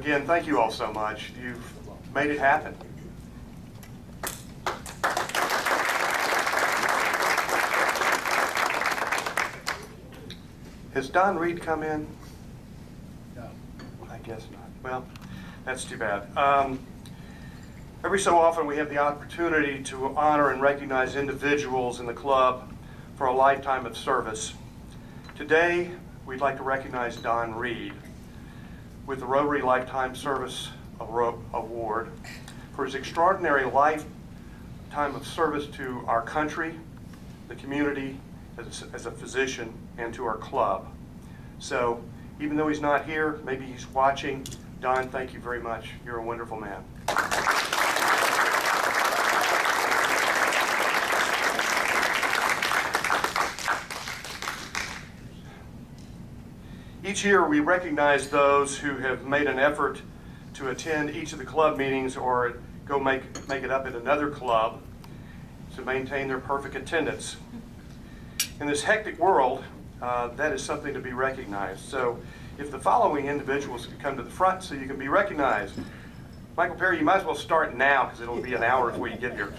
again, thank you all so much. You've made it happen. Has Don Reed come in? No. I guess not. Well, that's too bad. Every so often we have the opportunity to honor and recognize individuals in the club for a lifetime of service. Today, we'd like to recognize Don Reed with the Rotary Lifetime Service Award for his extraordinary lifetime of service to our country, the community, as a physician, and to our club. So, even though he's not here, maybe he's watching. Don, thank you very much. You're a wonderful man. Each year we recognize those who have made an effort to attend each of the club meetings or go make it up at another club to maintain their perfect attendance. In this hectic world, that is something to be recognized. So if the following individuals could come to the front so you can be recognized. Michael Perry, you might as well start now because it'll be an hour before you get here.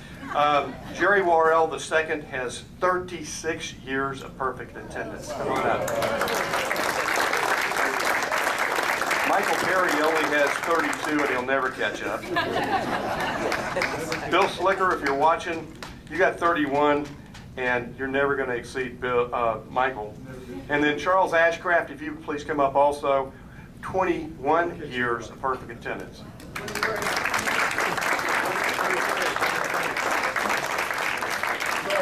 Jerry Worrell II has 36 years of perfect attendance. Come on up. Michael Perry only has 32 and he'll never catch up. Bill Slicker, if you're watching, you got 31 and you're never going to exceed Michael. And then Charles Ashcraft, if you would please come up also, 21 years of perfect attendance. Sorry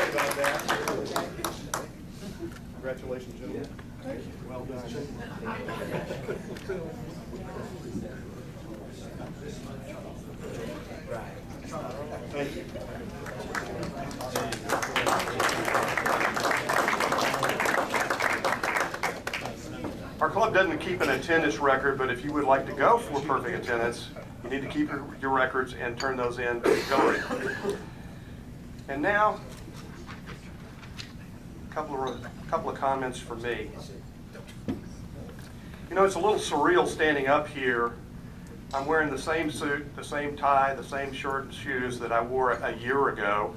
about that. Congratulations, gentlemen. Thank you. Well done. Thank you. Our club doesn't keep an attendance record, but if you would like to go for perfect attendance, you need to keep your records and turn those in to Hillary. And now, a couple of comments from me. You know, it's a little surreal standing up here. I'm wearing the same suit, the same tie, the same shirt and shoes that I wore a year ago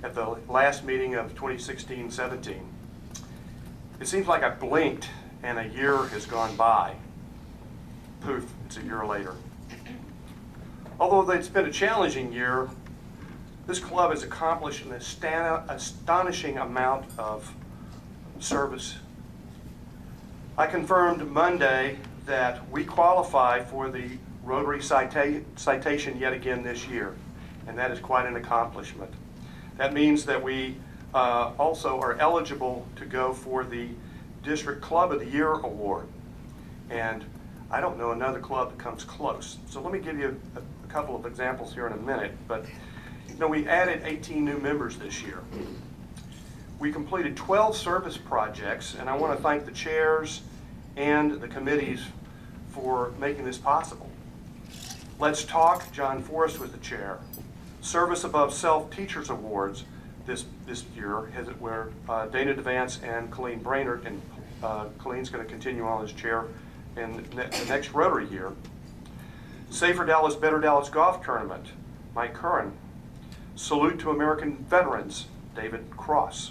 at the last meeting of 2016-17. It seems like I blinked and a year has gone by. Poof, it's a year later. Although it's been a challenging year, this club has accomplished an astonishing amount of service. I confirmed Monday that we qualify for the Rotary citation yet again this year, and that is quite an accomplishment. That means that we also are eligible to go for the District Club of the Year Award, and I don't know another club that comes close. So let me give you a couple of examples here in a minute, but you know, we added 18 new members this year. We completed 12 service projects, and I want to thank the chairs and the committees for making this possible. Let's Talk, John Forrest was the chair. Service Above Self Teachers Awards this year, where Dana DeVance and Colleen Brainerd, and Colleen's going to continue on as chair in the next Rotary year. Safer Dallas, Better Dallas Golf Tournament, Mike Curran. Salute to American Veterans, David Cross.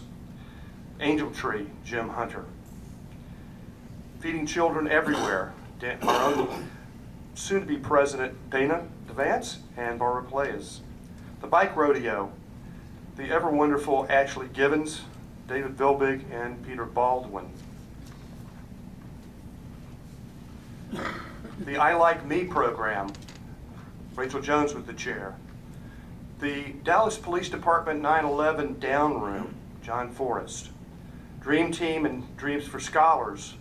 Angel Tree, Jim Hunter. Feeding Children Everywhere, our own soon-to-be President Dana DeVance and Barbara Plays. The Bike Rodeo, the ever-wonderful Ashley Givens, David Vilbig, and Peter Baldwin. The I Like Me program, Rachel Jones was the chair. The Dallas Police Department 9/11 Down Room, John Forrest. Dream Team and Dreams for Scholars,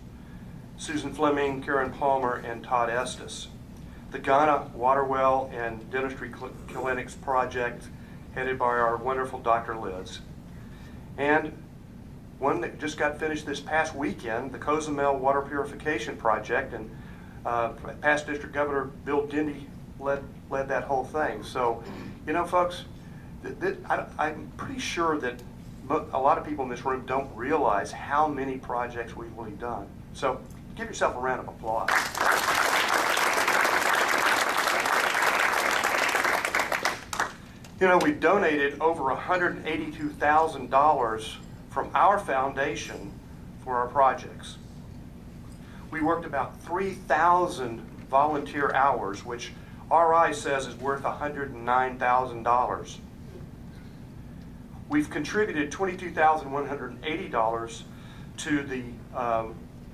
Susan Fleming, Karen Palmer, and Todd Estes. The Ghana Water Well and Dentistry Clinics project, headed by our wonderful Dr. Liz. And one that just got finished this past weekend, the Cozumel Water Purification Project, and past District Governor Bill Dindy led that whole thing. So, you know, folks, I'm pretty sure that a lot of people in this room don't realize how many projects we've really done. So give yourself a round of applause. You know, we've donated over $182,000 from our foundation for our projects. We worked about 3,000 volunteer hours, which RI says is worth $109,000. We've contributed $22,180 to the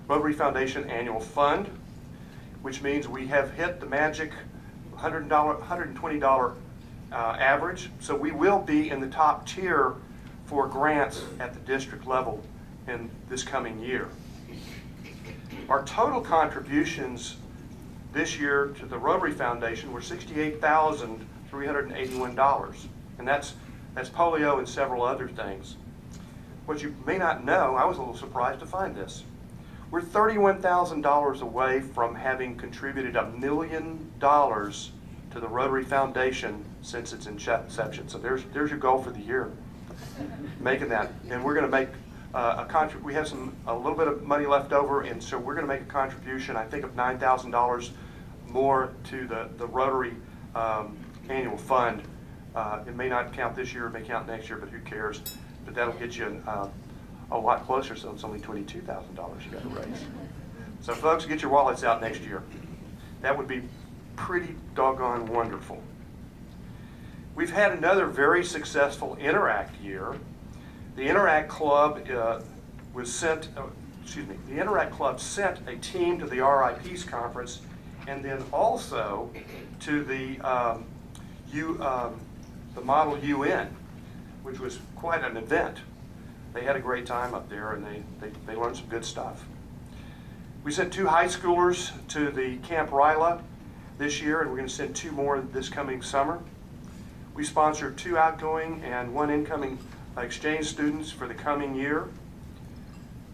Rotary Foundation Annual Fund, which means we have hit the magic $120 average. So we will be in the top tier for grants at the district level in this coming year. Our total contributions this year to the Rotary Foundation were $68,381, and that's polio and several other things. What you may not know, I was a little surprised to find this. We're $31,000 away from having contributed $1 million to the Rotary Foundation since its inception. So there's your goal for the year, making that. And we're going to make we have a little bit of money left over, and so we're going to make a contribution, I think, of $9,000 more to the Rotary Annual Fund. It may not count this year, it may count next year, but who cares? But that'll get you a lot closer, so it's only $22,000 you got to raise. So folks, get your wallets out next year. That would be pretty doggone wonderful. We've had another very successful Interact year. The Interact Club the Interact Club sent a team to the RI Peace Conference, and then also to the Model UN, which was quite an event. They had a great time up there, and they learned some good stuff. We sent 2 high schoolers to the Camp Ryla this year, and we're going to send 2 more this coming summer. We sponsored 2 outgoing and 1 incoming exchange students for the coming year.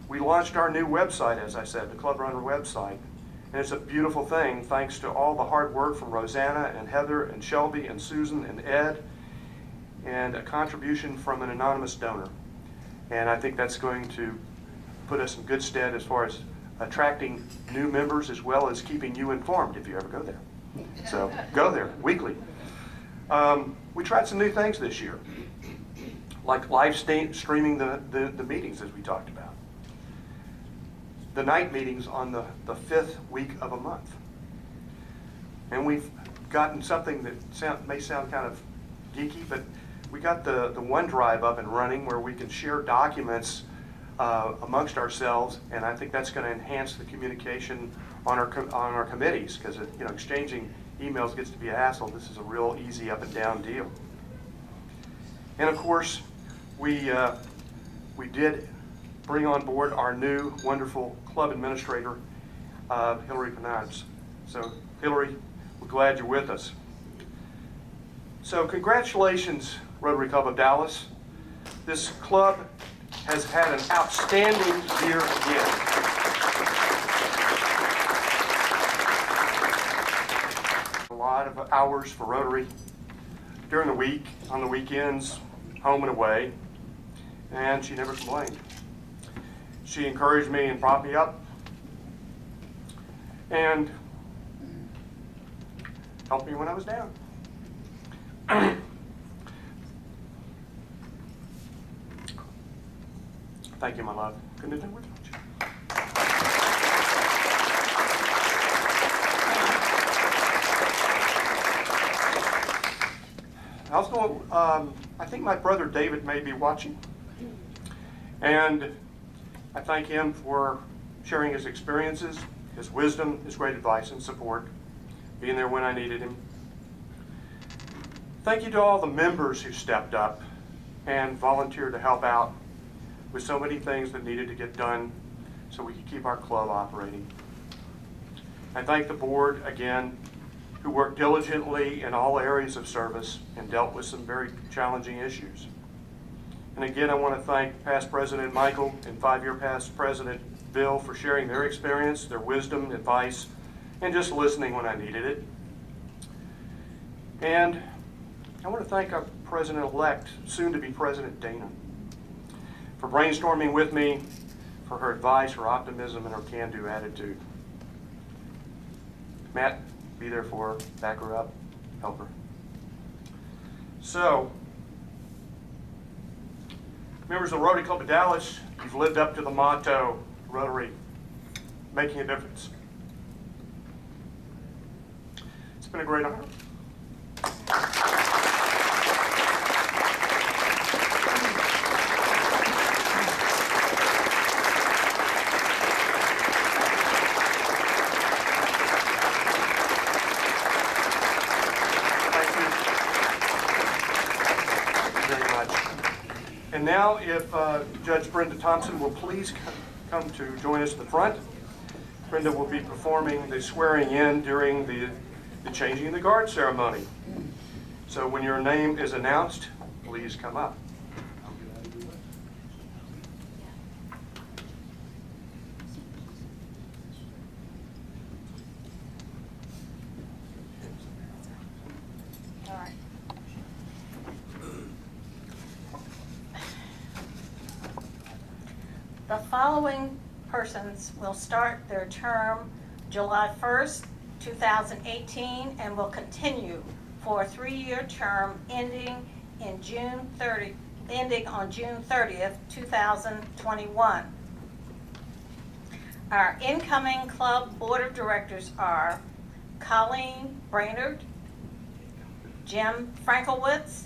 We launched our new website, as I said, the Club Runner website, and it's a beautiful thing thanks to all the hard work from Rosanna and Heather and Shelby and Susan and Ed, and a contribution from an anonymous donor. And I think that's going to put us in good stead as far as attracting new members, as well as keeping you informed if you ever go there. So go there weekly. We tried some new things this year, like live streaming the meetings, as we talked about. The night meetings on the 5th week of a month. And we've gotten something that may sound kind of geeky, but we got the OneDrive up and running where we can share documents amongst ourselves, and I think that's going to enhance the communication on our committees, because exchanging emails gets to be a hassle. This is a real easy up and down deal. And of course, we did bring on board our new wonderful club administrator, Hillary Penance. So Hillary, we're glad you're with us. So congratulations, Rotary Club of Dallas. This club has had an outstanding year again. A lot of hours for Rotary during the week, on the weekends, home and away, and she never complained. She encouraged me and propped me up and helped me when I was down. Thank you, my love. Couldn't have done without you. I think my brother David may be watching, and I thank him for sharing his experiences, his wisdom, his great advice and support, being there when I needed him. Thank you to all the members who stepped up and volunteered to help out with so many things that needed to get done so we could keep our club operating. I thank the board again, who worked diligently in all areas of service and dealt with some very challenging issues. And again, I want to thank past President Michael and 5-year past President Bill for sharing their experience, their wisdom, advice, and just listening when I needed it. And I want to thank our President-elect, soon-to-be President Dana, for brainstorming with me, for her advice, her optimism, and her can-do attitude. Matt, be there for her, back her up, help her. So, members of the Rotary Club of Dallas, you've lived up to the motto, Rotary, making a difference. It's been a great honor. And now, if Judge Brenda Thompson will please come to join us at the front. Brenda will be performing the swearing in during the changing of the guard ceremony. So when your name is announced, please come up. The following persons will start their term July 1st, 2018, and will continue for a 3-year term ending on June 30th, 2021. Our incoming club board of directors are Colleen Brainerd, Jim Frankowitz,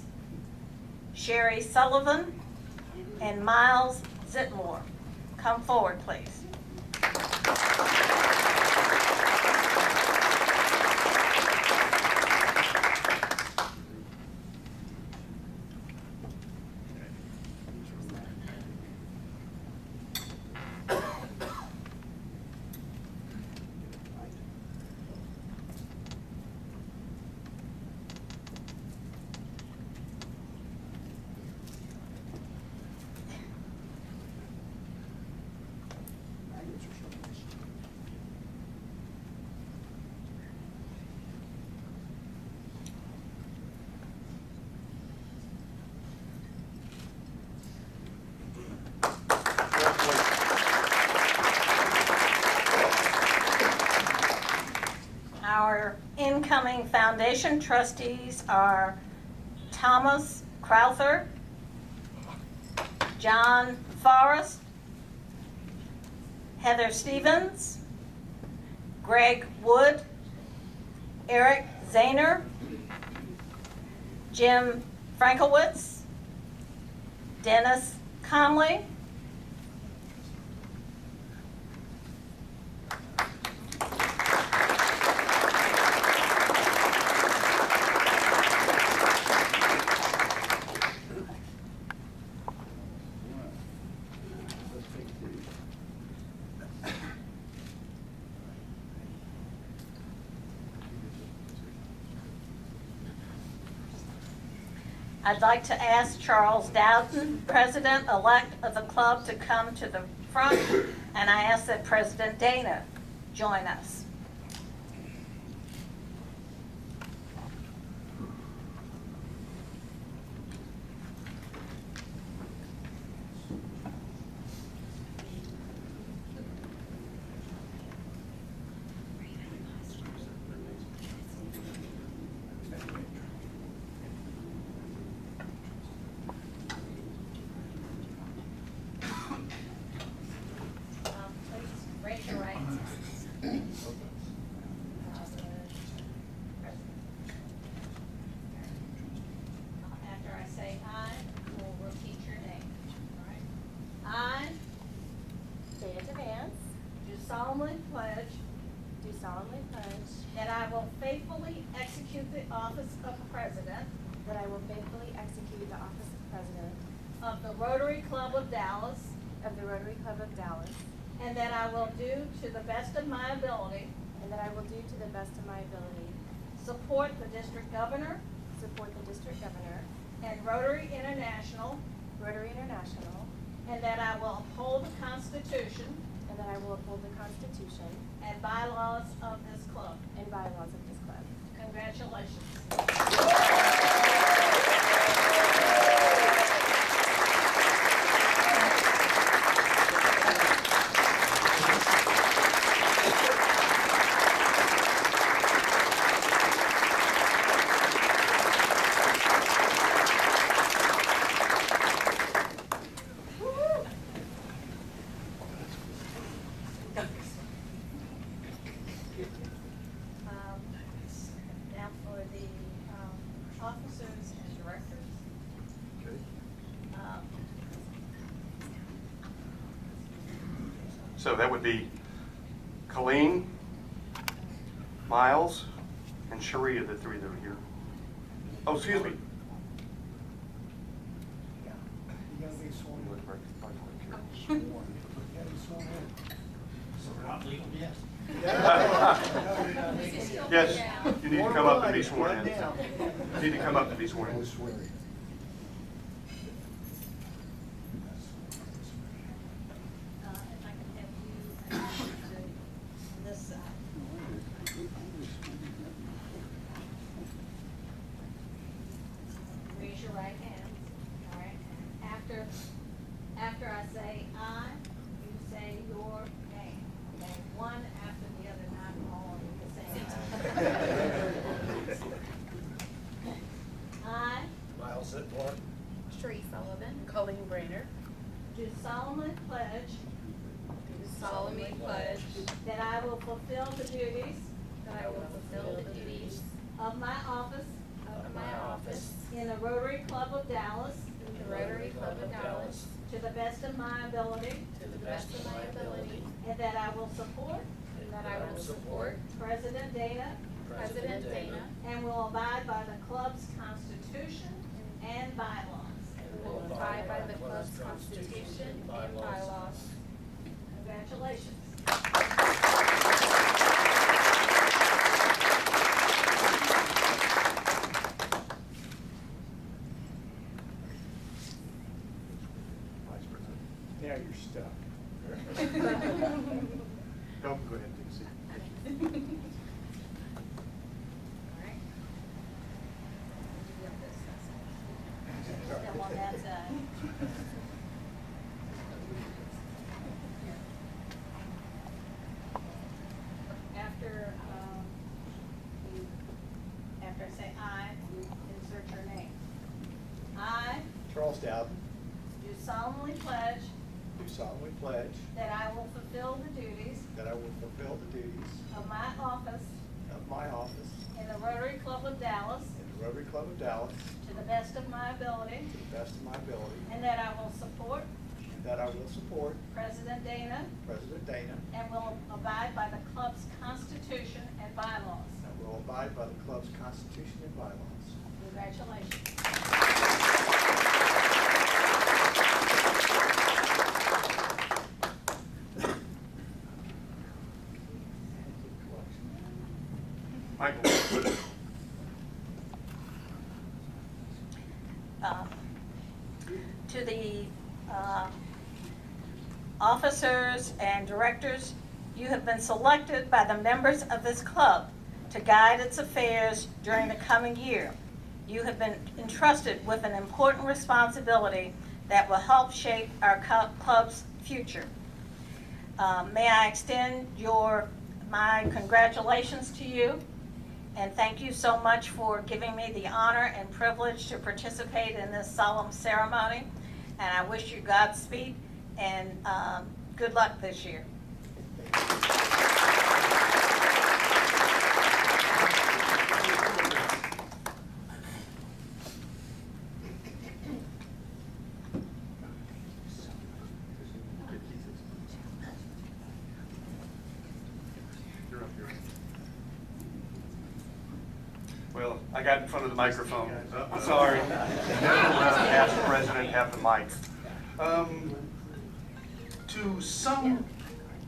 Sherry Sullivan, and Miles Zitmore. Come forward, please. Our incoming foundation trustees are Thomas Crowther, John Forrest, Heather Stevens, Greg Wood, Eric Zahner, Jim Frankowitz, Dennis Conley, I'd like to ask Charles Dowden, President-elect of the club, to come to the front, and I ask that President Dana join us. Raise your right hand. After I say aye, we'll repeat your name. All right. I, Dana Vance, do solemnly pledge do solemnly pledge that I will faithfully execute the office of President that I will faithfully execute the office of President of the Rotary Club of Dallas, of the Rotary Club of Dallas, and that I will do to the best of my ability and that I will do to the best of my ability support the District Governor support the District Governor, and Rotary International, Rotary International, and that I will uphold the Constitution and that I will uphold the Constitution and bylaws of this club. and bylaws of this club. Congratulations. So that would be Colleen, Miles, and Sharia, the three that are here. Oh, excuse me. You gotta be sworn in. You gotta be sworn in. So we're not legal yet? Yes, you need to come up and be sworn Right in. down. You need to come up to be sworn I in. swear. If I can have you on this side. Raise your right hand, all right? After I say I, you say your name, okay? One after the other, not all at the same time. I Miles Whitmore. Sheree Sullivan. Colleen Brainerd. do solemnly pledge Do solemnly pledge that I will fulfill the duties that I will fulfill the duties of my office of my office in the Rotary Club of Dallas in the Rotary Club of Dallas to the best of my ability, to the best of my ability, and that I will support and that I will support President Dana President Dana and will abide by the club's constitution and bylaws. and will abide by the club's constitution and bylaws. Congratulations. Vice President. Now you're stuck. Don't go ahead and take a seat. All right. Still on that side. After I say I, you insert your name. I Charles Dowden, do solemnly pledge do solemnly pledge that I will fulfill the duties that I will fulfill the duties of my office of my office in the Rotary Club of Dallas in the Rotary Club of Dallas to the best of my ability, to the best of my ability, and that I will support and that I will support President Dana President Dana and will abide by the club's constitution and bylaws. and will abide by the club's constitution and bylaws. Congratulations. Michael. To the officers and directors, you have been selected by the members of this club to guide its affairs during the coming year. You have been entrusted with an important responsibility that will help shape our club's future. May I extend my congratulations to you, and thank you so much for giving me the honor and privilege to participate in this solemn ceremony. And I wish you Godspeed and good luck this year. You're up here. Well, I got in front of the microphone. Sorry. Half the president, half the mic. To some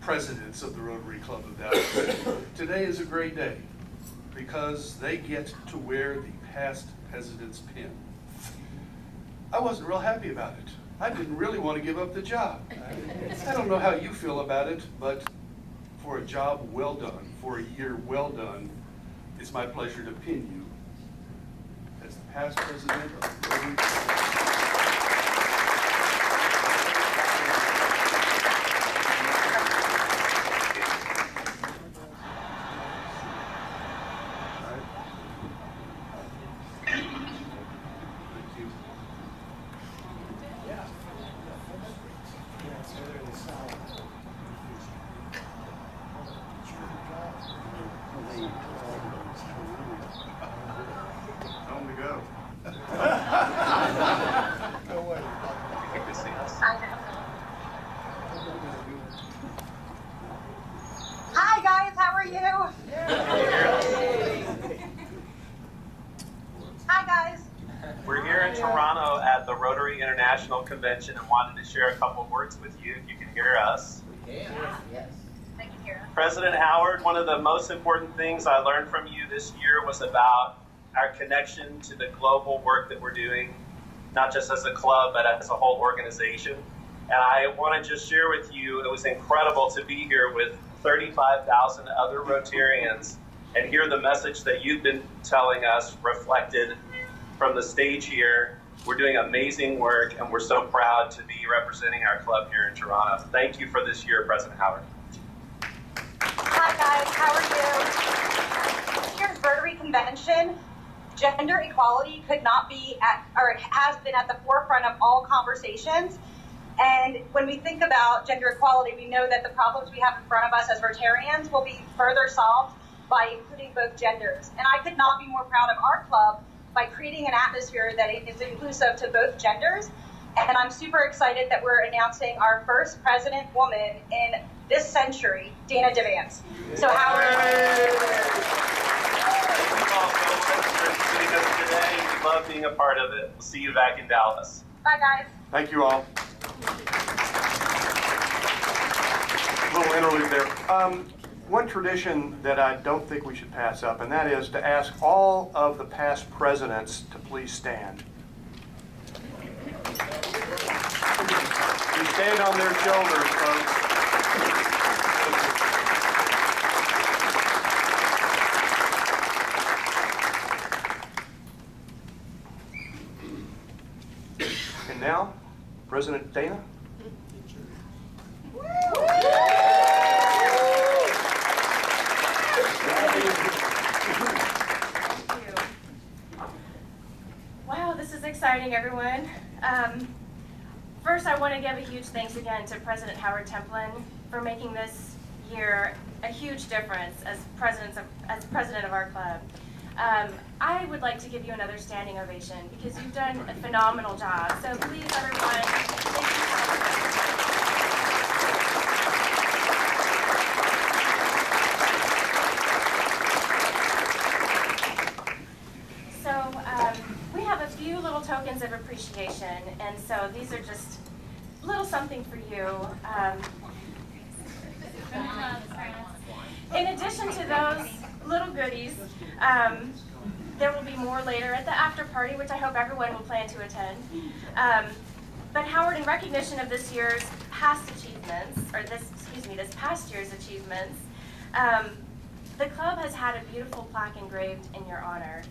presidents of the Rotary Club of Dallas, today is a great day because they get to wear the past president's pin. I wasn't real happy about it. I didn't really want to give up the job. I don't know how you feel about it, but for a job well done, for a year well done, it's my pleasure to pin you as the past president of the Rotary Club. Home to go. convention and wanted to share a couple of words with you, if you can hear us. Yes. I can hear us. President Howard, one of the most important things I learned from you this year was about our connection to the global work that we're doing, not just as a club, but as a whole organization. And I want to just share with you, it was incredible to be here with 35,000 other Rotarians and hear the message that you've been telling us reflected from the stage here. We're doing amazing work, and we're so proud to be representing our club here in Toronto. Thank you for this year, President Howard. Hi guys, how are you? This year's Rotary Convention, gender equality could not be has been at the forefront of all conversations. And when we think about gender equality, we know that the problems we have in front of us as Rotarians will be further solved by including both genders. And I could not be more proud of our club by creating an atmosphere that is inclusive to both genders. And I'm super excited that we're announcing our first president woman in this century, Dana DeVance. So Howard. Thank you all so much for joining us today. We love being a part of it. We'll see you back in Dallas. Bye guys. Thank you all. Little interlude there. One tradition that I don't think we should pass up, and that is to ask all of the past presidents to please stand. You stand on their shoulders, folks. And now, President Dana. Wow, this is exciting, everyone. First, I want to give a huge thanks again to President Howard Templin for making this year a huge difference as president of our club. I would like to give you another standing ovation because you've done a phenomenal job. So please, everyone, thank you so much. We have a few little tokens of appreciation, and so these are just a little something for you. In addition to those little goodies, there will be more later at the after party, which I hope everyone will plan to attend. But Howard, in recognition of this year's past achievements, or this past year's achievements, the club has had a beautiful plaque engraved in your honor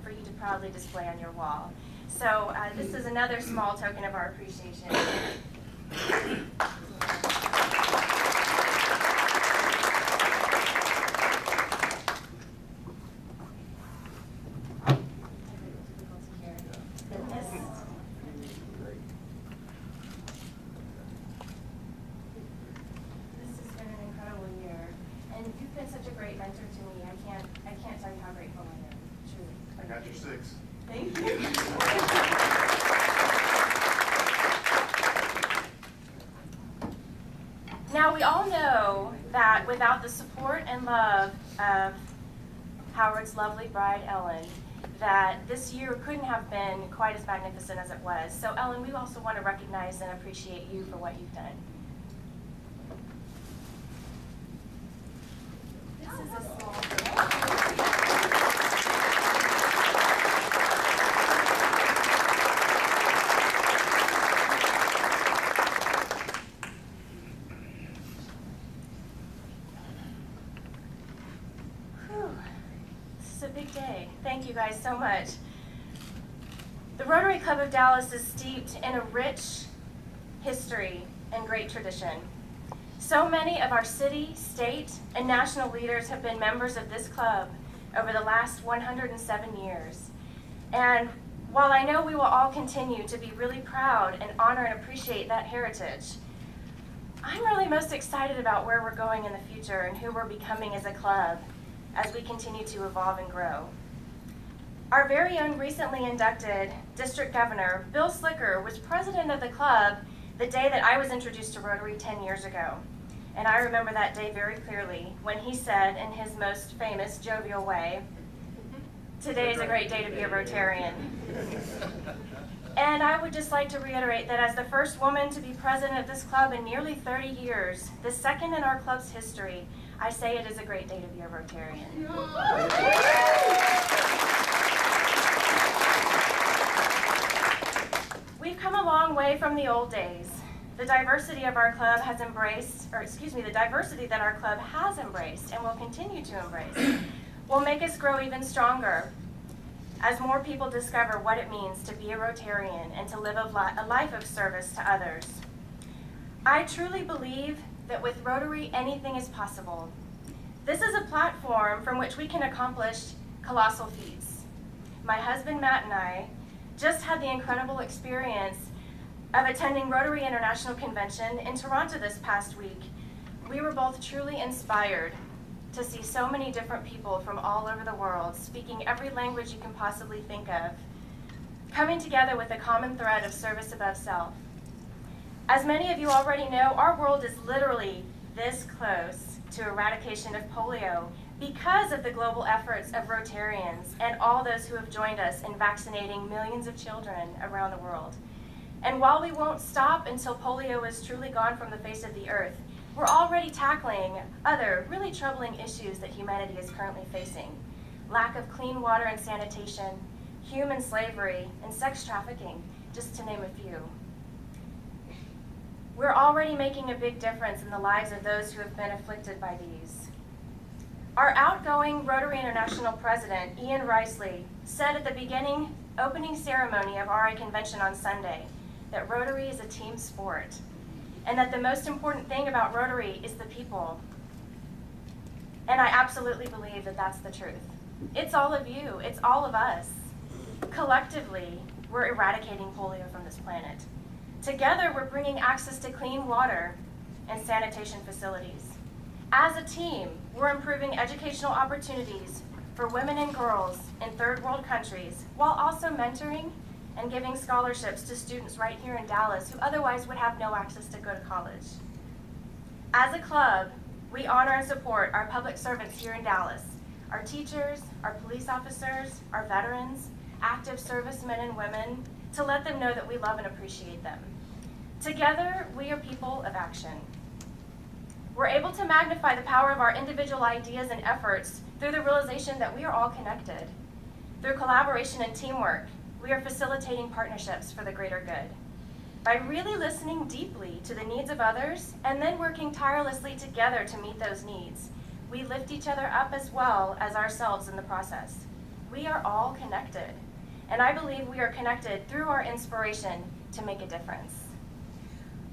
for you to proudly display on your wall. So this is another small token of our appreciation. This has been an incredible year, and you've been such a great mentor to me. I can't tell you how grateful I am. Truly. I got your 6. Thank you. Now, we all know that without the support and love of Howard's lovely bride, Ellen, that this year couldn't have been quite as magnificent as it was. So, Ellen, we also want to recognize and appreciate you for what you've done. This is a small thing. This is a big day. Thank you guys so much. The Rotary Club of Dallas is steeped in a rich history and great tradition. So many of our city, state, and national leaders have been members of this club over the last 107 years. And while I know we will all continue to be really proud and honor and appreciate that heritage, I'm really most excited about where we're going in the future and who we're becoming as a club as we continue to evolve and grow. Our very own recently inducted District Governor, Bill Slicker, was president of the club the day that I was introduced to Rotary 10 years ago. And I remember that day very clearly when he said in his most famous jovial way, "Today is a great day to be a Rotarian." And I would just like to reiterate that as the first woman to be president of this club in nearly 30 years, the second in our club's history, I say it is a great day to be a Rotarian. We've come a long way from the old days. The diversity of our club has embraced, the diversity that our club has embraced and will continue to embrace will make us grow even stronger as more people discover what it means to be a Rotarian and to live a life of service to others. I truly believe that with Rotary, anything is possible. This is a platform from which we can accomplish colossal feats. My husband Matt and I just had the incredible experience of attending Rotary International Convention in Toronto this past week. We were both truly inspired to see so many different people from all over the world speaking every language you can possibly think of, coming together with a common thread of service above self. As many of you already know, our world is literally this close to eradication of polio because of the global efforts of Rotarians and all those who have joined us in vaccinating millions of children around the world. And while we won't stop until polio is truly gone from the face of the earth, we're already tackling other really troubling issues that humanity is currently facing. Lack of clean water and sanitation, human slavery, and sex trafficking, just to name a few. We're already making a big difference in the lives of those who have been afflicted by these. Our outgoing Rotary International President, Ian Risley, said at the opening ceremony of RI Convention on Sunday that Rotary is a team sport, and that the most important thing about Rotary is the people. And I absolutely believe that that's the truth. It's all of you, it's all of us. Collectively, we're eradicating polio from this planet. Together, we're bringing access to clean water and sanitation facilities. As a team, we're improving educational opportunities for women and girls in third world countries, while also mentoring and giving scholarships to students right here in Dallas who otherwise would have no access to go to college. As a club, we honor and support our public servants here in Dallas, our teachers, our police officers, our veterans, active servicemen and women, to let them know that we love and appreciate them. Together, we are people of action. We're able to magnify the power of our individual ideas and efforts through the realization that we are all connected. Through collaboration and teamwork, we are facilitating partnerships for the greater good. By really listening deeply to the needs of others and then working tirelessly together to meet those needs, we lift each other up as well as ourselves in the process. We are all connected, and I believe we are connected through our inspiration to make a difference.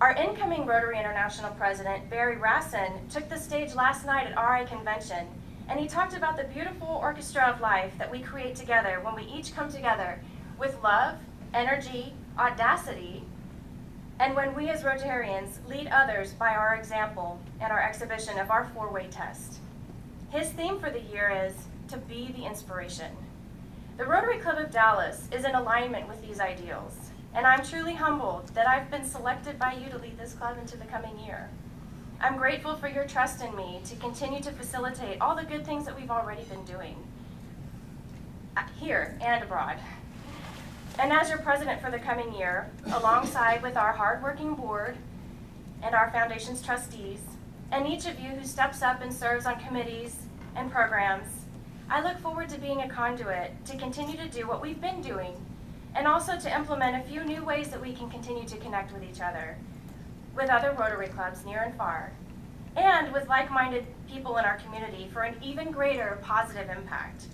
Our incoming Rotary International President, Barry Rassin, took the stage last night at RI Convention, and he talked about the beautiful orchestra of life that we create together when we each come together with love, energy, audacity, and when we as Rotarians lead others by our example and our exhibition of our four-way test. His theme for the year is to be the inspiration. The Rotary Club of Dallas is in alignment with these ideals, and I'm truly humbled that I've been selected by you to lead this club into the coming year. I'm grateful for your trust in me to continue to facilitate all the good things that we've already been doing here and abroad. And as your president for the coming year, alongside with our hardworking board and our foundation's trustees, and each of you who steps up and serves on committees and programs, I look forward to being a conduit to continue to do what we've been doing, and also to implement a few new ways that we can continue to connect with each other, with other Rotary clubs near and far, and with like-minded people in our community for an even greater positive impact.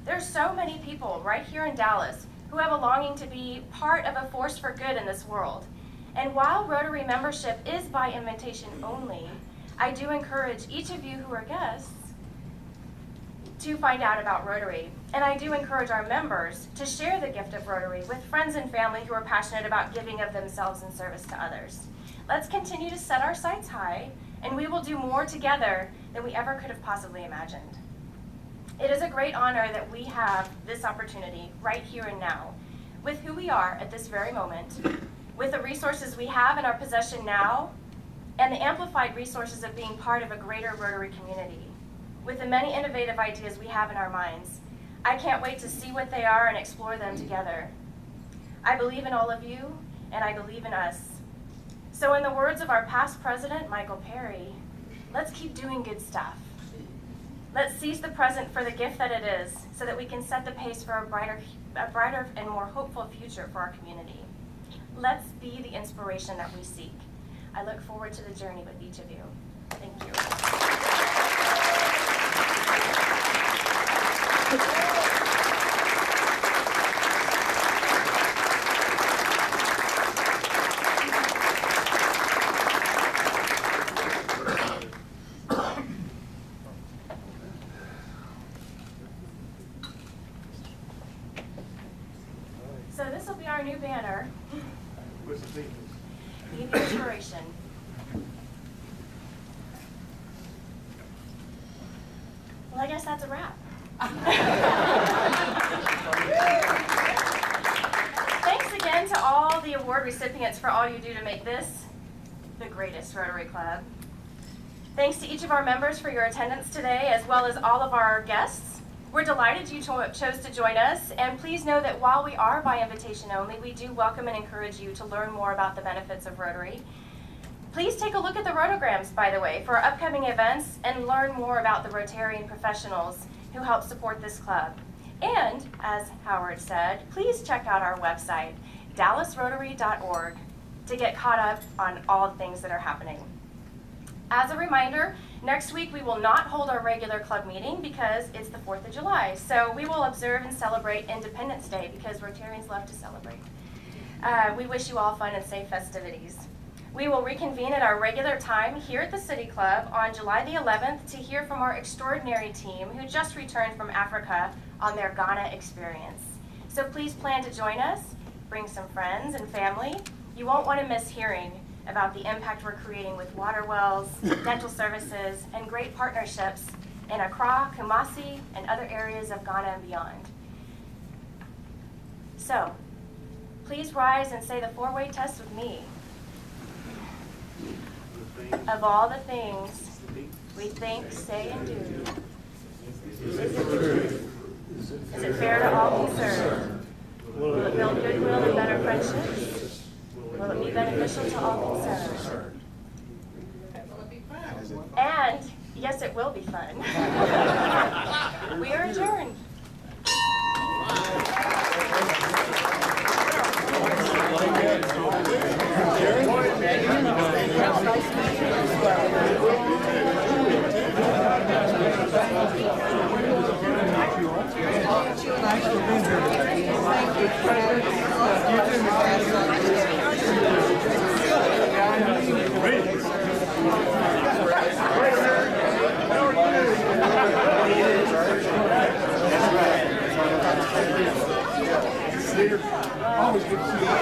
There's so many people right here in Dallas who have a longing to be part of a force for good in this world. And while Rotary membership is by invitation only, I do encourage each of you who are guests to find out about Rotary. And I do encourage our members to share the gift of Rotary with friends and family who are passionate about giving of themselves in service to others. Let's continue to set our sights high, and we will do more together than we ever could have possibly imagined. It is a great honor that we have this opportunity right here and now, with who we are at this very moment, with the resources we have in our possession now, and the amplified resources of being part of a greater Rotary community, with the many innovative ideas we have in our minds. I can't wait to see what they are and explore them together. I believe in all of you, and I believe in us. So in the words of our past president, Michael Perry, let's keep doing good stuff. Let's seize the present for the gift that it is, so that we can set the pace for a brighter and more hopeful future for our community. Let's be the inspiration that we seek. I look forward to the journey with each of you. Thank you. So this will be our new banner. What's the theme? Be the inspiration. Well, I guess that's a wrap. Thanks again to all the award recipients for all you do to make this the greatest Rotary Club. Thanks to each of our members for your attendance today, as well as all of our guests. We're delighted you chose to join us, and please know that while we are by invitation only, we do welcome and encourage you to learn more about the benefits of Rotary. Please take a look at the rotograms, by the way, for our upcoming events and learn more about the Rotarian professionals who help support this club. And, as Howard said, please check out our website, dallasrotary.org, to get caught up on all the things that are happening. As a reminder, next week we will not hold our regular club meeting because it's the 4th of July. So we will observe and celebrate Independence Day because Rotarians love to celebrate. We wish you all fun and safe festivities. We will reconvene at our regular time here at the City Club on July the 11th to hear from our extraordinary team who just returned from Africa on their Ghana experience. So please plan to join us, bring some friends and family. You won't want to miss hearing about the impact we're creating with water wells, dental services, and great partnerships in Accra, Kumasi, and other areas of Ghana and beyond. So, please rise and say the four-way test with me. Of all the things we think, say, and do, is it true? Is it fair to all concerned? Will it build goodwill and better friendships? Will it be beneficial to all concerned? And, yes, it will be fun. We are adjourned. Always good to see you.